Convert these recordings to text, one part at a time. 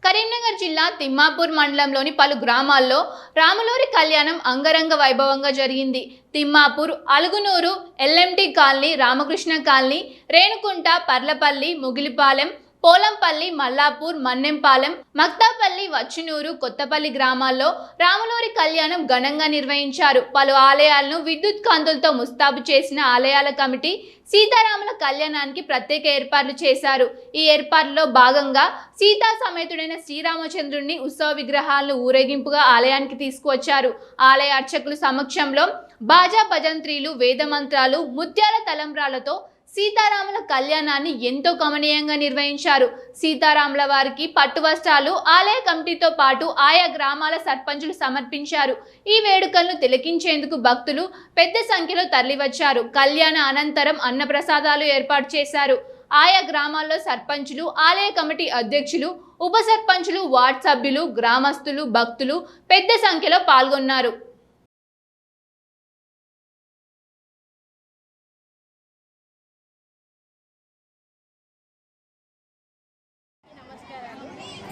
కరీంనగర్ జిల్లా తిమ్మాపూర్ మండలంలోని పలు గ్రామాల్లో రాములవారి కళ్యాణం అంగరంగ వైభవంగా జరిగింది. Timmapur, Alugunur, LMT colony, Ramakrishna colony, Renukunta, Parlapalli, Mugilipalem, Polampalli, Mallapur, Mannempalem, Maktapalli, Vachunur, Kothapalli గ్రామాల్లో రాములవారి కళ్యాణం ఘనంగా నిర్వహించారు. పలు ఆలయాలను విద్యుత్ కాంతులతో ముస్తాబు చేసిన ఆలయాల కమిటీ సీతారాముల కళ్యాణానికి ప్రత్యేక ఏర్పాట్లు చేశారు. ఈ ఏర్పాట్లలో భాగంగా సీతా సమేతుడైన శ్రీరామచంద్రుడిని ఉత్సవ విగ్రహాలను ఊరేగింపుగా ఆలయానికి తీసుకువచ్చారు. ఆలయ అర్చకుల సమక్షంలో బాజా భజంత్రీలు, వేద మంత్రాలు, ముత్యాల తలంబ్రాలతో సీతారాముల కళ్యాణాన్ని ఎంతో కమనీయంగా నిర్వహించారు. సీతారాముల వారికి పట్టు వస్త్రాలు ఆలయ కమిటీతో పాటు ఆయా గ్రామాల సర్పంచులు సమర్పించారు. ఈ వేడుకలను తిలకించేందుకు భక్తులు పెద్ద సంఖ్యలో తరలివచ్చారు. కళ్యాణ అనంతరం అన్నప్రసాదాలు ఏర్పాటు చేశారు. ఆయా గ్రామాల్లో సర్పంచులు, ఆలయ కమిటీ అధ్యక్షులు, ఉప సర్పంచులు, వార్డు సభ్యులు, గ్రామస్తులు, భక్తులు పెద్ద సంఖ్యలో పాల్గొన్నారు.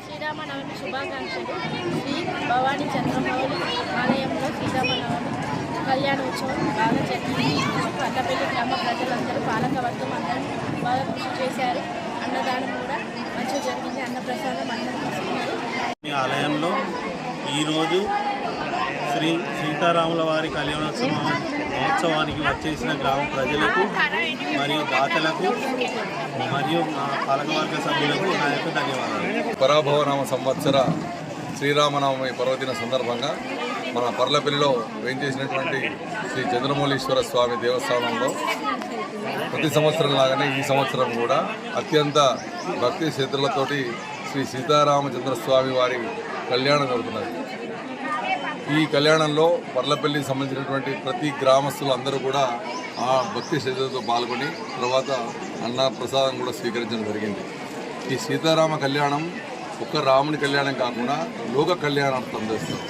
శ్రీరామనవమి శుభాకాంక్షలు. శ్రీ భవానీ చంద్రమౌళి ఆలయంలో శ్రీరామనవమి కళ్యాణోత్సవం బాగా జరిగింది. పల్లపల్లి గ్రామ ప్రజలందరూ, పాలకవర్గం అందరూ బాగా కృషి చేశారు. అన్నదానం కూడా మంచిగా జరిగింది. అన్నప్రసాదం అందరూ తీసుకున్నారు. ఈ ఆలయంలో ఈరోజు శ్రీ సీతారాముల వారి కళ్యాణోత్సవానికి వచ్చేసిన గ్రామ ప్రజలకు మరియు దాతలకు మరియు మా పాలకవర్గ సభ్యులకు నా యొక్క ధన్యవాదాలు. పరాభవనామ సంవత్సర శ్రీరామనవమి పర్వదిన సందర్భంగా మన పర్లపల్లిలో వేయించేసినటువంటి శ్రీ చంద్రమౌళీశ్వర స్వామి దేవస్థానంలో ప్రతి సంవత్సరం లాగానే ఈ సంవత్సరం కూడా అత్యంత భక్తి శ్రద్ధలతోటి శ్రీ సీతారామచంద్ర స్వామి వారి కళ్యాణం జరుగుతున్నది. ఈ కళ్యాణంలో పర్లపల్లికి సంబంధించినటువంటి ప్రతి గ్రామస్తులు అందరూ కూడా ఆ భక్తి శ్రద్ధతో పాల్గొని తర్వాత అన్న ప్రసాదం కూడా స్వీకరించడం జరిగింది. ఈ సీతారామ కళ్యాణం ఒక్క రాముని కళ్యాణం కాకుండా లోక కళ్యాణం సందేశం.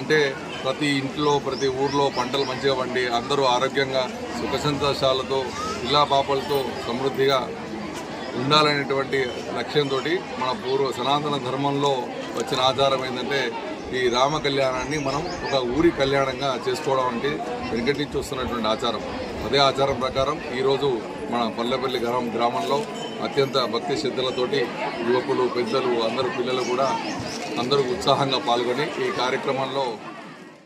అంటే ప్రతి ఇంట్లో, ప్రతి ఊర్లో పంటలు మంచిగా పండి అందరూ ఆరోగ్యంగా సుఖ సంతోషాలతో, పిల్లా పాపలతో సమృద్ధిగా ఉండాలనేటువంటి లక్ష్యంతో మన పూర్వ సనాతన ధర్మంలో వచ్చిన ఆచారం ఏంటంటే ఈ రామ కళ్యాణాన్ని మనం ఒక ఊరి కళ్యాణంగా చేసుకోవడం అంటే వెనకటి నుంచి వస్తున్నటువంటి ఆచారం. అదే ఆచారం ప్రకారం ఈరోజు మన పల్లెపల్లి గ్రామంలో అత్యంత భక్తి శ్రద్ధలతోటి యువకులు, పెద్దలు, అందరూ పిల్లలు కూడా అందరూ ఉత్సాహంగా పాల్గొని ఈ కార్యక్రమంలో